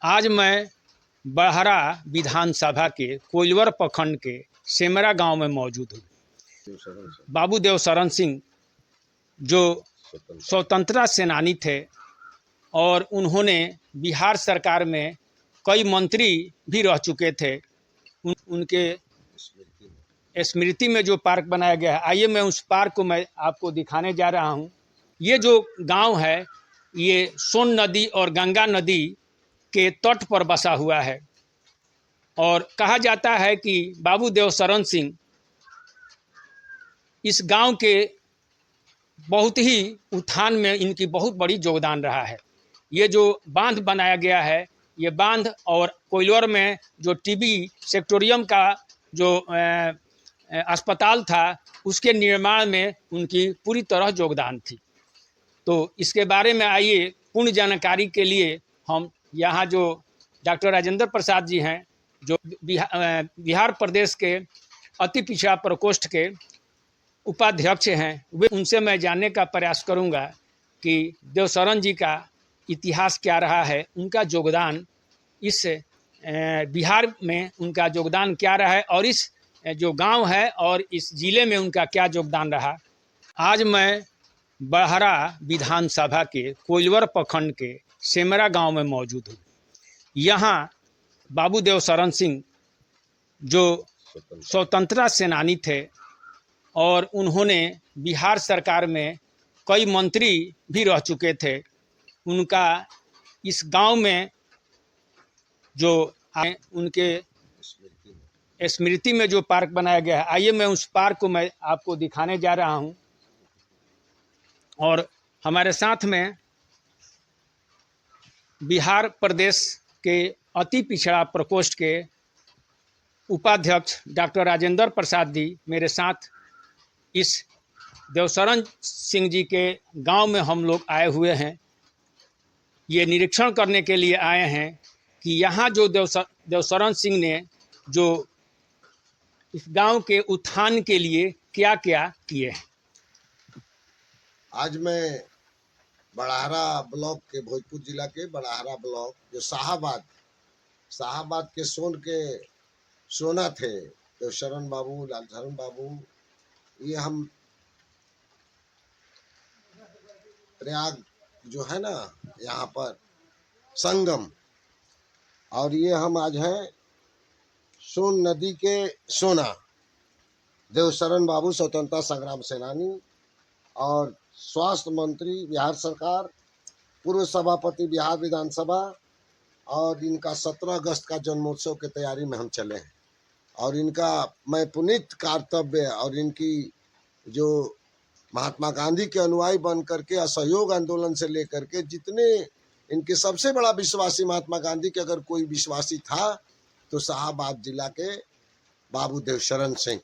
आज मैं बड़हरा विधानसभा के कोइलवर प्रखंड के सेमरा गांव में मौजूद हूँ। बाबू देव शरण सिंह जो स्वतंत्रता सेनानी थे और उन्होंने बिहार सरकार में कई मंत्री भी रह चुके थे। उनके स्मृति में जो पार्क बनाया गया है, आइए मैं उस पार्क को मैं आपको दिखाने जा रहा हूँ। ये जो गांव है ये सोन नदी और गंगा नदी के तट पर बसा हुआ है और कहा जाता है कि बाबू देव शरण सिंह इस गांव के बहुत ही उत्थान में इनकी बहुत बड़ी योगदान रहा है। ये जो बांध बनाया गया है, ये बांध और कोइलवर में जो टीबी सेक्टोरियम का जो अस्पताल था उसके निर्माण में उनकी पूरी तरह योगदान थी। तो इसके बारे में आइए पूर्ण जानकारी के लिए हम यहाँ जो डॉक्टर राजेंद्र प्रसाद जी हैं, जो बिहार प्रदेश के अति पिछड़ा प्रकोष्ठ के उपाध्यक्ष हैं, वे उनसे मैं जानने का प्रयास करूंगा कि देवशरण जी का इतिहास क्या रहा है, उनका योगदान इस बिहार में उनका योगदान क्या रहा है और इस जो गांव है और इस ज़िले में उनका क्या योगदान रहा। आज मैं बड़हरा विधानसभा के कोइलवर प्रखंड के सेमरा गांव में मौजूद हूँ। यहाँ बाबू देव शरण सिंह जो स्वतंत्रता सेनानी थे और उन्होंने बिहार सरकार में कई मंत्री भी रह चुके थे। उनका इस गांव में जो उनके स्मृति में जो पार्क बनाया गया है, आइए मैं उस पार्क को मैं आपको दिखाने जा रहा हूं। और हमारे साथ में बिहार प्रदेश के अति पिछड़ा प्रकोष्ठ के उपाध्यक्ष डॉक्टर राजेंद्र प्रसाद जी मेरे साथ इस देवशरण सिंह जी के गांव में हम लोग आए हुए हैं। ये निरीक्षण करने के लिए आए हैं कि यहाँ जो देवशरण सिंह ने जो इस गांव के उत्थान के लिए क्या क्या किए हैं। आज मैं बड़हरा ब्लॉक के भोजपुर जिला के बड़हरा ब्लॉक जो शाहाबाद के सोना थे देवशरण बाबू, लालशरण बाबू, ये हम प्रयाग जो है ना यहाँ पर संगम, और ये हम आज हैं सोन नदी के सोना। देवशरण बाबू स्वतंत्रता संग्राम सेनानी और स्वास्थ्य मंत्री बिहार सरकार, पूर्व सभापति बिहार विधानसभा, और इनका 17 अगस्त का जन्मोत्सव की तैयारी में हम चले हैं। और इनका मैं पुनीत कर्तव्य और इनकी जो महात्मा गांधी के अनुयायी बन करके असहयोग आंदोलन से लेकर के जितने इनके सबसे बड़ा विश्वासी महात्मा गांधी के अगर कोई विश्वासी था तो शाहाबाद जिला के बाबू देवशरण सिंह।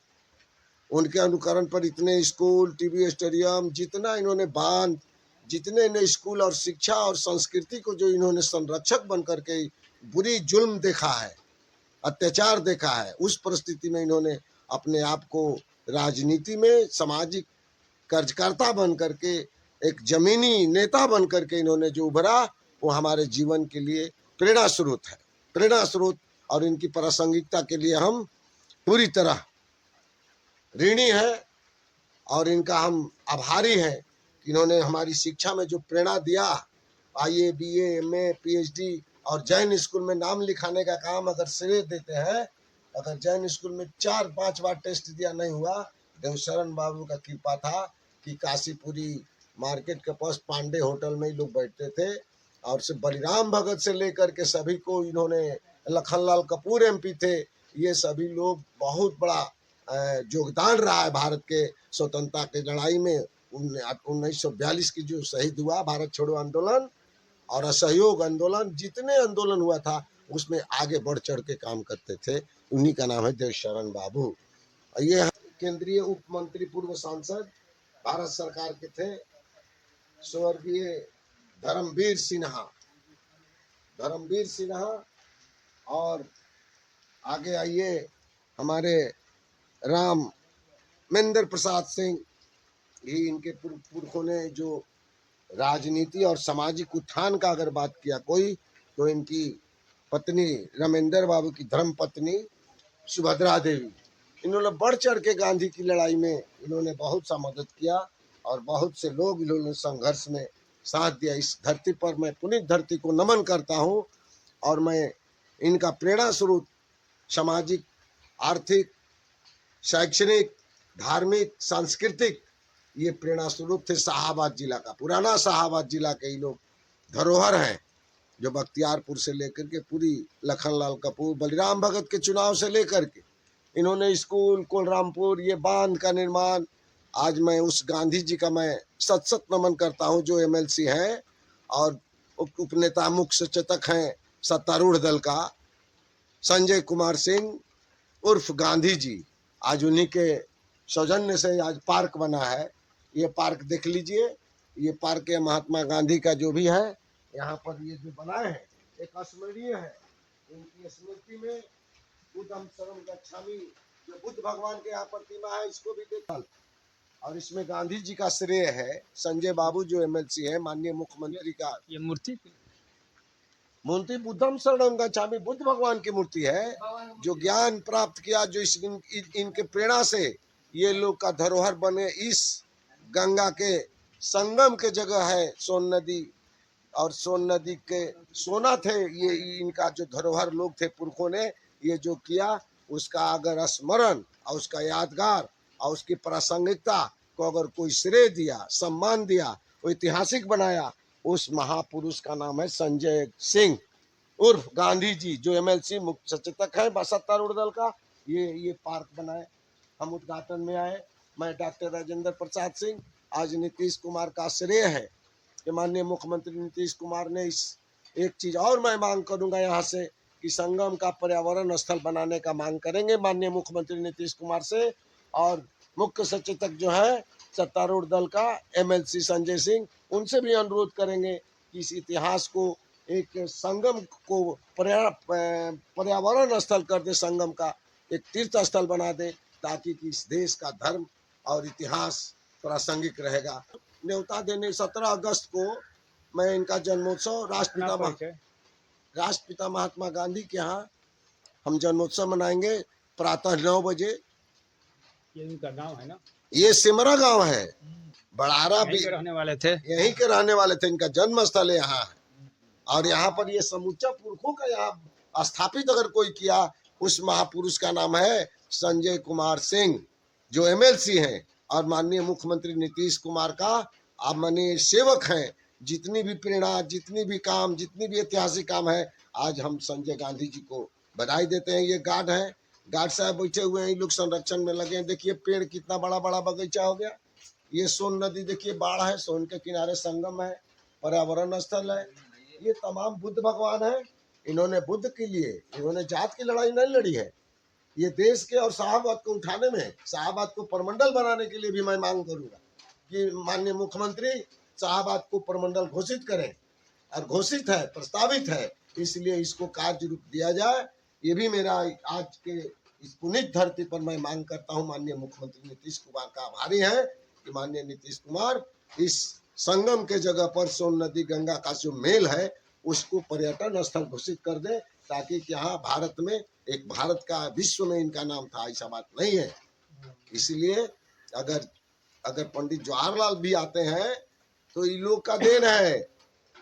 उनके अनुकरण पर इतने स्कूल, टीबी स्टेडियम, जितना इन्होंने बांध, जितने इन्हें स्कूल और शिक्षा और संस्कृति को जो इन्होंने संरक्षक बन करके बुरी जुल्म देखा है, अत्याचार देखा है, उस परिस्थिति में इन्होंने अपने आप को राजनीति में सामाजिक कार्यकर्ता बन करके एक जमीनी नेता बन करके इन्होंने जो उभरा वो हमारे जीवन के लिए प्रेरणा स्रोत और इनकी प्रासंगिकता के लिए हम पूरी तरह ऋणी है और इनका हम आभारी हैं कि इन्होंने हमारी शिक्षा में जो प्रेरणा दिया। IAA, BA, MA, PhD और जैन स्कूल में नाम लिखाने का काम अगर श्रेय देते हैं, अगर जैन स्कूल में 4-5 बार टेस्ट दिया नहीं हुआ, देवशरण बाबू का कृपा था कि काशीपुरी मार्केट के पास पांडे होटल में ही लोग बैठते थे और से बलिराम भगत से लेकर के सभी को इन्होंने, लखनलाल कपूर MP थे, ये सभी लोग बहुत बड़ा योगदान रहा है भारत के स्वतंत्रता की लड़ाई में। 1942 की जो शहीद हुआ भारत छोड़ो आंदोलन और असहयोग आंदोलन, जितने आंदोलन हुआ था उसमें आगे बढ़ चढ़ के काम करते थे, उन्हीं का नाम है देवशरण बाबू। ये केंद्रीय उप मंत्री, पूर्व सांसद, भारत सरकार के थे, स्वर्गीय धर्मवीर सिन्हा। और आगे आइए हमारे रामेंद्र प्रसाद सिंह, ही इनके पुरखों ने जो राजनीति और सामाजिक उत्थान का अगर बात किया कोई, तो इनकी पत्नी रामेंद्र बाबू की धर्म पत्नी सुभद्रा देवी, इन्होंने बढ़ चढ़ के गांधी की लड़ाई में इन्होंने बहुत सा मदद किया और बहुत से लोग इन्होंने संघर्ष में साथ दिया। इस धरती पर मैं पुनीत धरती को नमन करता हूँ और मैं इनका प्रेरणा स्रोत सामाजिक, आर्थिक, शैक्षणिक, धार्मिक, सांस्कृतिक ये प्रेरणा स्रोत थे। शाहाबाद जिला का, पुराना शाहाबाद जिला के ये लोग धरोहर हैं, जो बख्तियारपुर से लेकर के पूरी लखनलाल कपूर, बलिराम भगत के चुनाव से लेकर के इन्होंने स्कूल, कोलरामपुर, ये बांध का निर्माण। आज मैं उस गांधी जी का मैं सत सत नमन करता हूं जो एमएलसी हैं और उपनेता, मुख्य सचेतक हैं सत्तारूढ़ दल का संजय कुमार सिंह उर्फ गांधी जी। आज उन्हीं के सौजन्य से आज पार्क बना है। ये पार्क देख लीजिए, ये पार्क है महात्मा गांधी का जो भी है, यहाँ पर ये जो बनाए हैं एक स्मरणीय है। इनकी स्मृति में बुद्धम शरणम गच्छामि, जो बुद्ध भगवान के यहाँ प्रतिमा है, इसको भी देखा। और इसमें गांधी जी का श्रेय है। संजय बाबू जो एमएलसी है, माननीय मुख्यमंत्री का ये मूर्ति मूर्ति बुद्धम शरणम गच्छामि, बुद्ध भगवान की मूर्ति है। जो ज्ञान प्राप्त किया, जो इनके प्रेरणा से ये लोग का धरोहर बने। इस गंगा के संगम के जगह है सोन नदी, और सोन नदी के सोना थे ये इनका जो धरोहर लोग थे, पुरखों ने ये जो किया उसका अगर स्मरण और उसका यादगार और उसकी प्रासंगिकता को अगर कोई श्रेय दिया, सम्मान दिया, ऐतिहासिक बनाया, उस महापुरुष का नाम है संजय सिंह उर्फ गांधी जी, जो एमएलसी मुख्य सचेतक है सत्तारूढ़ दल का। ये पार्क बनाए, हम उद्घाटन में आए। मैं डॉक्टर राजेंद्र प्रसाद सिंह, आज नीतीश कुमार का श्रेय है कि माननीय मुख्यमंत्री नीतीश कुमार ने इस एक चीज और मैं मांग करूंगा यहाँ से कि संगम का पर्यावरण स्थल बनाने का मांग करेंगे माननीय मुख्यमंत्री नीतीश कुमार से। और मुख्य सचेतक जो है सत्तारूढ़ दल का एमएलसी संजय सिंह, उनसे भी अनुरोध करेंगे कि इस इतिहास को एक संगम को पर्यावरण स्थल कर दे, संगम का एक तीर्थ स्थल बना दे, ताकि इस देश का धर्म और इतिहास प्रासंगिक रहेगा। न्योता देने 17 अगस्त को मैं इनका जन्मोत्सव राष्ट्रपिता महात्मा गांधी के यहाँ हम जन्मोत्सव मनाएंगे प्रातः 9 बजे। ये इनका गांव है ना, ये सिमरा गांव है, बड़ारा भी रहने वाले थे, यहीं के रहने वाले थे। इनका जन्म स्थल है यहाँ है। और यहाँ पर ये समूचा पुरखों का यहाँ स्थापित अगर कोई किया, उस महापुरुष का नाम है संजय कुमार सिंह, जो एमएलसी हैं और माननीय मुख्यमंत्री नीतीश कुमार का आप माननीय सेवक हैं। जितनी भी प्रेरणा, जितनी भी काम, जितनी भी ऐतिहासिक काम है, आज हम संजय गांधी जी को बधाई देते हैं। ये गार्ड है, गार्ड साहब बैठे हुए हैं, ये लोग संरक्षण में लगे हैं। देखिए पेड़ कितना बड़ा बड़ा बगीचा हो गया। ये सोन नदी देखिए, बाढ़ है, सोन के किनारे संगम है, पर्यावरण स्थल है। ये तमाम बुद्ध भगवान है। इन्होंने बुद्ध के लिए, इन्होंने जात की लड़ाई नहीं लड़ी है। ये देश के और शाहाबाद को उठाने में, शाहाबाद को परमंडल बनाने के लिए भी मैं मांग करूंगा कि माननीय मुख्यमंत्री शाहाबाद को परमंडल घोषित करें। और घोषित है, प्रस्तावित है, इसलिए इसको कार्य रूप दिया जाए। ये भी मेरा आज के इस पुनीत धरती पर मैं मांग करता हूं। माननीय मुख्यमंत्री नीतीश कुमार का आभारी है कि माननीय नीतीश कुमार इस संगम के जगह पर सोन नदी गंगा का जो मेल है उसको पर्यटन स्थल घोषित कर दे, ताकि यहाँ भारत में एक भारत का विश्व में इनका नाम था, ऐसा बात नहीं है। इसलिए अगर पंडित जवाहरलाल भी आते हैं तो ये लोग का देन है।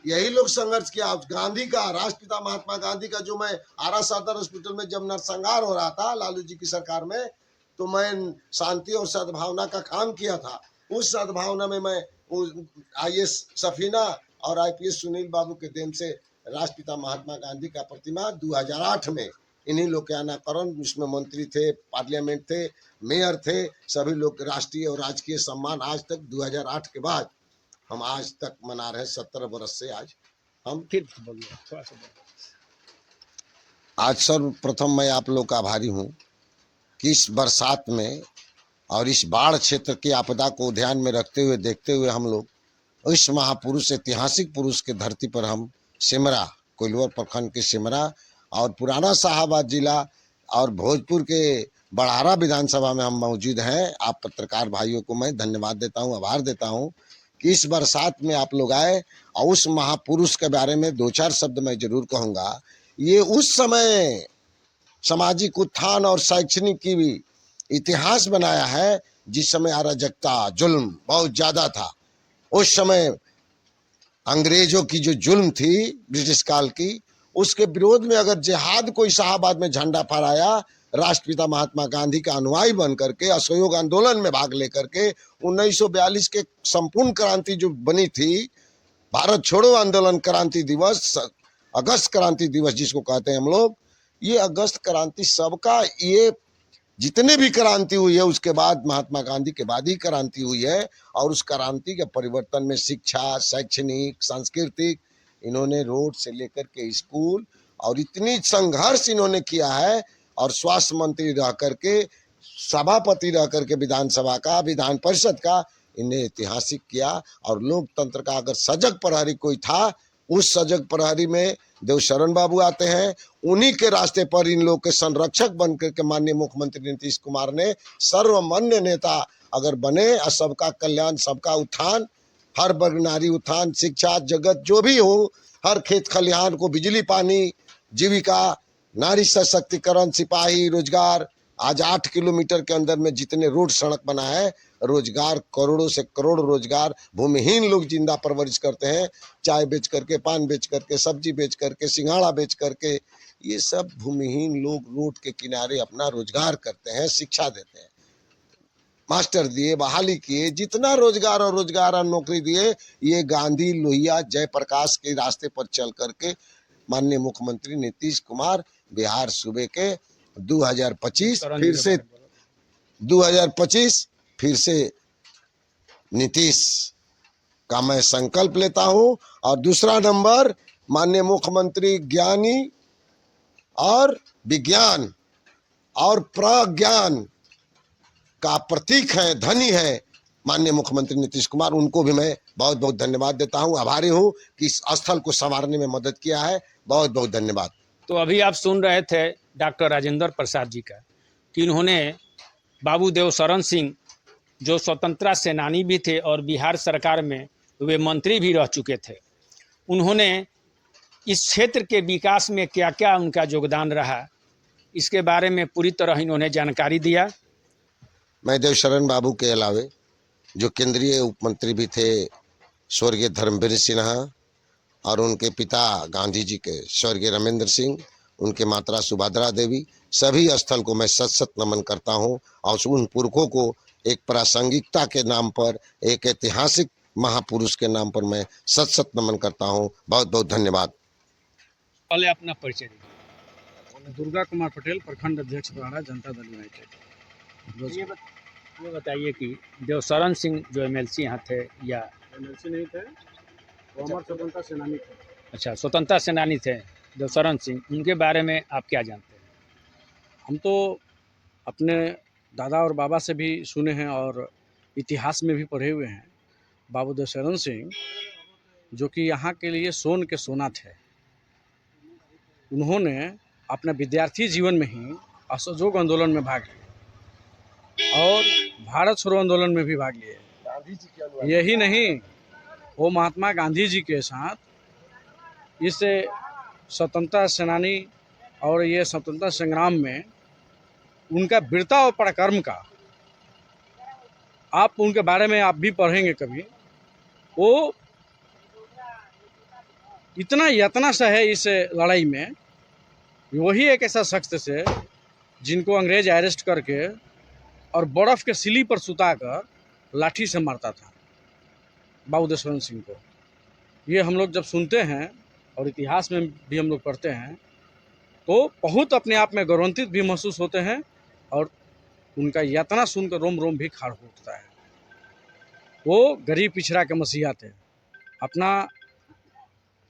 यही लोग संघर्ष किया। गांधी का, राष्ट्रपिता महात्मा गांधी का, जो मैं आरा सदर हॉस्पिटल में जब नरसंहार हो रहा था लालू जी की सरकार में, तो मैं शांति और सद्भावना का काम किया था। उस सद्भावना में मैं IAS सफीना और IPS सुनील बाबू के देन से राष्ट्रपिता महात्मा गांधी का प्रतिमा 2008 में इन्हीं लोग के अनाकरण, उसमें मंत्री थे, पार्लियामेंट थे, मेयर थे, सभी लोग राष्ट्रीय और राजकीय सम्मान आज तक 2008 के बाद हम आज तक मना रहे हैं। 17 वर्ष से आज हम फिर बोलिए थोड़ा सा। आज सर्वप्रथम मैं आप लोग का आभारी हूँ कि इस बरसात में और इस बाढ़ क्षेत्र की आपदा को ध्यान में रखते हुए, देखते हुए हम लोग इस महापुरुष, ऐतिहासिक पुरुष के धरती पर हम सिमरा, कोइलवर प्रखंड के सिमरा और पुराना शाहाबाद जिला और भोजपुर के बड़ारा विधानसभा में हम मौजूद हैं। आप पत्रकार भाइयों को मैं धन्यवाद देता हूं, आभार देता हूं कि इस बरसात में आप लोग आए। और उस महापुरुष के बारे में 2-4 शब्द मैं जरूर कहूँगा ये उस समय सामाजिक उत्थान और शैक्षणिक की भी इतिहास बनाया है जिस समय अराजकता जुल्म बहुत ज्यादा था। उस समय अंग्रेजों की जो जुल्म थी ब्रिटिश काल की, उसके विरोध में अगर जिहाद कोई शाहबाद में झंडा फहराया, राष्ट्रपिता महात्मा गांधी का अनुयायी बन करके असहयोग आंदोलन में भाग लेकर के 1942 के संपूर्ण क्रांति जो बनी थी, भारत छोड़ो आंदोलन क्रांति दिवस, अगस्त क्रांति दिवस जिसको कहते हैं हम लोग, ये अगस्त क्रांति सबका, ये जितने भी क्रांति हुई है उसके बाद महात्मा गांधी के बाद ही क्रांति हुई है। और उस क्रांति के परिवर्तन में शिक्षा, शैक्षणिक, सांस्कृतिक, इन्होंने रोड से लेकर के स्कूल और इतनी संघर्ष इन्होंने किया है। और स्वास्थ्य मंत्री रह करके, सभापति रह करके विधानसभा का, विधान परिषद का, इन्हें ऐतिहासिक किया। और लोकतंत्र का अगर सजग प्रहरी कोई था, उस सजग प्रहरी में देवशरण बाबू आते हैं। उन्हीं के रास्ते पर इन लोग के संरक्षक बनकर के माननीय मुख्यमंत्री नीतीश कुमार ने सर्वमान्य नेता अगर बने, और सबका कल्याण, सबका उत्थान, हर वर्ग नारी उत्थान, शिक्षा जगत जो भी हो, हर खेत खलिहान को बिजली पानी, जीविका, नारी सशक्तिकरण, सिपाही, रोजगार। आज 8 किलोमीटर के अंदर में जितने रोड सड़क बना है, रोजगार, करोड़ों से करोड़ रोजगार, भूमिहीन लोग जिंदा परवरिश करते हैं, चाय बेच करके, पान बेच करके, सब्जी बेच करके, सिंघाड़ा बेच करके, ये सब भूमिहीन लोग रोड के किनारे अपना रोजगार करते हैं, शिक्षा देते हैं, मास्टर दिए, बहाली किए, जितना रोजगार और नौकरी दिए, ये गांधी, लोहिया, जयप्रकाश के रास्ते पर चल करके माननीय मुख्यमंत्री नीतीश कुमार बिहार सूबे के 2025 फिर से 2025 फिर से नीतीश का मैं संकल्प लेता हूं। और दूसरा नंबर, माननीय मुख्यमंत्री ज्ञानी और विज्ञान और प्रज्ञान का प्रतीक है, धनी है माननीय मुख्यमंत्री नीतीश कुमार। उनको भी मैं बहुत बहुत धन्यवाद देता हूं, आभारी हूं कि इस स्थल को संवारने में मदद किया है। बहुत बहुत धन्यवाद। तो अभी आप सुन रहे थे डॉक्टर राजेंद्र प्रसाद जी का, कि इन्होंने बाबू देवशरण सिंह, जो स्वतंत्रता सेनानी भी थे और बिहार सरकार में वे मंत्री भी रह चुके थे, उन्होंने इस क्षेत्र के विकास में क्या क्या उनका योगदान रहा, इसके बारे में पूरी तरह इन्होंने जानकारी दिया। मैं देवशरण बाबू के अलावे जो केंद्रीय उप मंत्री भी थे स्वर्गीय धर्मवीर सिन्हा, और उनके पिता गांधी जी के स्वर्गीय रामेंद्र सिंह, उनके माता सुभद्रा देवी, सभी स्थल को मैं सत सत नमन करता हूं। और उन पुरखों को एक प्रासंगिकता के नाम पर, एक ऐतिहासिक महापुरुष के नाम पर मैं सत सत नमन करता हूं। बहुत बहुत धन्यवाद। पहले अपना परिचय दीजिए। दुर्गा कुमार पटेल, प्रखंड अध्यक्ष द्वारा जनता दल यूनाइटेड। ये बताइए कि देवशरण सिंह जो एमएलसी यहाँ थे, या एमएलसी नहीं थे, वो हमारे स्वतंत्रता सेनानी थे। अच्छा, स्वतंत्रता सेनानी थे देवशरण सिंह, उनके बारे में आप क्या जानते हैं? हम तो अपने दादा और बाबा से भी सुने हैं और इतिहास में भी पढ़े हुए हैं। बाबू देवशरण सिंह जो कि यहाँ के लिए सोन के सोना थे, उन्होंने अपने विद्यार्थी जीवन में ही असहयोग आंदोलन में भाग लिया और भारत छोड़ो आंदोलन में भी भाग लिए। यही नहीं, वो महात्मा गांधी जी के साथ इस स्वतंत्रता सेनानी और ये स्वतंत्रता संग्राम में उनका वीरता और पराक्रम का, आप उनके बारे में आप भी पढ़ेंगे कभी, वो इतना यत्न से है इस लड़ाई में। वही एक ऐसा शख्स से जिनको अंग्रेज अरेस्ट करके और बर्फ़ के सिली पर सुताकर लाठी से मारता था, बाबू देवशरण सिंह को। ये हम लोग जब सुनते हैं और इतिहास में भी हम लोग पढ़ते हैं तो बहुत अपने आप में गौरवान्वित भी महसूस होते हैं और उनका यातना सुनकर रोम रोम भी खड़ा हो उठता है। वो गरीब पिछड़ा के मसीहा थे। अपना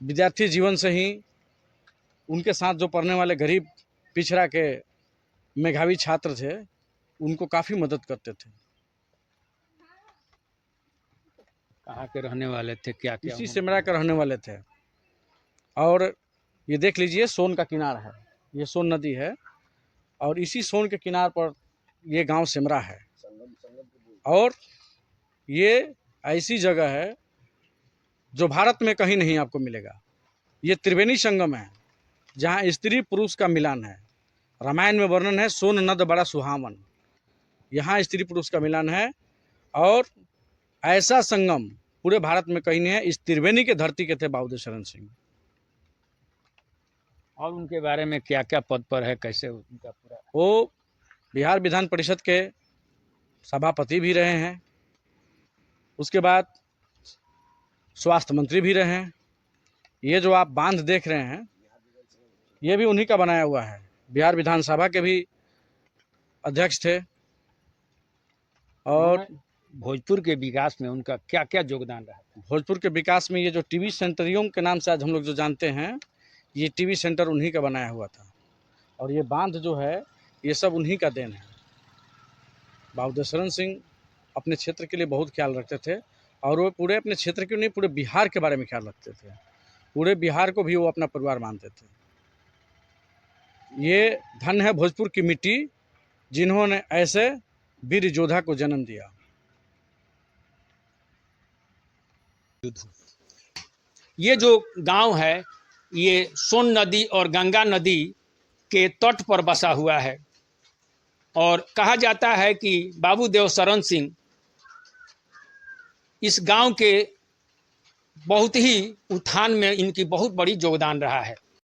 विद्यार्थी जीवन से ही उनके साथ जो पढ़ने वाले गरीब पिछड़ा के मेधावी छात्र थे, उनको काफ़ी मदद करते थे। कहाँ के रहने वाले थे, क्या क्या? इसी सिमरा के रहने वाले थे। और ये देख लीजिए, सोन का किनारा है, ये सोन नदी है और इसी सोन के किनार पर ये गांव सिमरा है। और ये ऐसी जगह है जो भारत में कहीं नहीं आपको मिलेगा। ये त्रिवेणी संगम है, जहाँ स्त्री पुरुष का मिलन है। रामायण में वर्णन है सोन नद बड़ा सुहावन, यहाँ स्त्री पुरुष का मिलन है। और ऐसा संगम पूरे भारत में कहीं नहीं है। इस त्रिवेणी के धरती के थे बाबूदेव शरण सिंह। और उनके बारे में क्या क्या पद पर है, कैसे उनका पूरा? वो बिहार विधान परिषद के सभापति भी रहे हैं, उसके बाद स्वास्थ्य मंत्री भी रहे हैं। ये जो आप बांध देख रहे हैं ये भी उन्हीं का बनाया हुआ है। बिहार विधानसभा के भी अध्यक्ष थे। और भोजपुर के विकास में उनका क्या क्या योगदान रहा? भोजपुर के विकास में ये जो टीवी सेंटरियों के नाम से आज हम लोग जो जानते हैं, ये टीवी सेंटर उन्हीं का बनाया हुआ था। और ये बांध जो है ये सब उन्हीं का देन है। बाबूदेव शरण सिंह अपने क्षेत्र के लिए बहुत ख्याल रखते थे, और वो पूरे अपने क्षेत्र के नहीं पूरे बिहार के बारे में ख्याल रखते थे। पूरे बिहार को भी वो अपना परिवार मानते थे। ये धन है भोजपुर की मिट्टी, जिन्होंने ऐसे वीर योद्धा को जन्म दिया। ये जो गांव है ये सोन नदी और गंगा नदी के तट पर बसा हुआ है, और कहा जाता है कि बाबूदेव शरण सिंह इस गांव के बहुत ही उत्थान में इनकी बहुत बड़ी योगदान रहा है।